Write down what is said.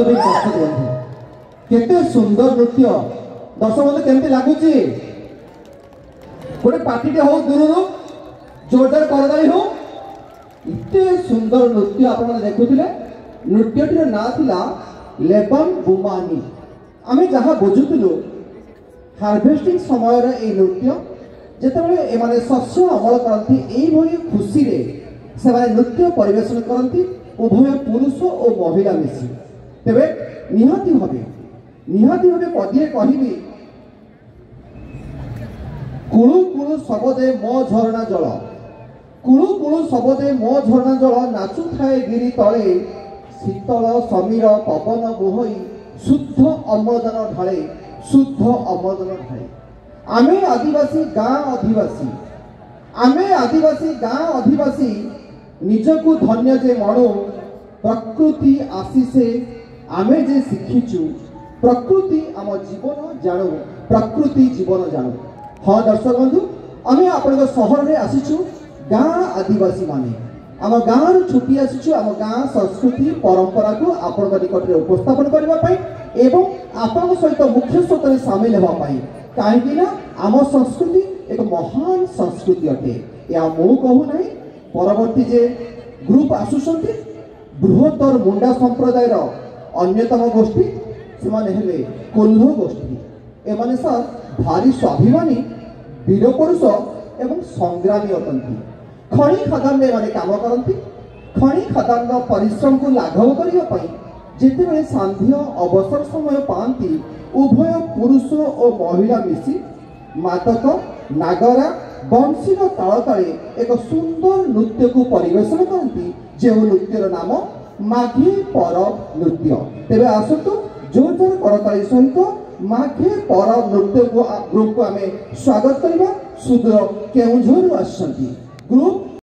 भी दर्शक बंधु केते सुंदर नृत्य दर्शक बंधु केमती लगुच गोटे पार्टी हो दूर जोरदार करदारी हो इतने सुंदर नृत्य आप देखुले नृत्यटीर ना थिला लेबन बुमानी आमे जहाँ बुझुलु हार्वेस्टिंग समय नृत्य जिते एमाने शस्य अमल करती यही खुशी रे से नृत्य परिवेशन करती उभय पुरुष और महिला मिसी तेरे निहाती भावे पदिए कहबी कुळु कुळु सबदे मो झरणा जल कुळु कुळु सबदे मो झरणा जल नाचु थाए गिरी तले शीतल समीर पवन बोहई शुद्ध अम्लजान ढाले शुद्ध अम्लजान ढाले आमे आदिवासी गाँ आदिवासी निजकु धन्य जे मणु प्रकृति आशीषे आमे जे शिखिचु प्रकृति आम जीवन जानू प्रकृति जीवन जानू। हाँ दर्शक बंधु आमे आपण सहर में आसीचु गाँ आदिवासी माने आम गाँव छुट्टी आसीचु आम गाँ संस्कृति परंपरा को आपण निकट में उपस्थापन करने एवं आपण सहित मुख्य स्रोत में सामिल होगापाई कहीं आम संस्कृति एक महान संस्कृति अटे या मु कहूना परवर्ती जे ग्रुप आसुचंती बृहत्तर मुंडा संप्रदायर अन्यतम गोष्ठी से हेले कोल्हो गोष्ठी एमाने सर भारी स्वाभिमानी वीर पुरुष एवं संग्रामी अटंती खणी खदान में काम करती खणी खदान परिश्रम को लाघव करने जिते सांध्य अवसर समय पाती उभय पुरुष और महिला मिसी मादक नागरा बंशीर ताल तले एक सुंदर नृत्य को परिवेशन करती जो नृत्यर नाम माघे परब नृत्य। तेरे आसतु जोरदार करताली सहित माघे परब नृत्य को ग्रुप को आम स्वागत करवा सुदूर केउझर आसछंती ग्रुप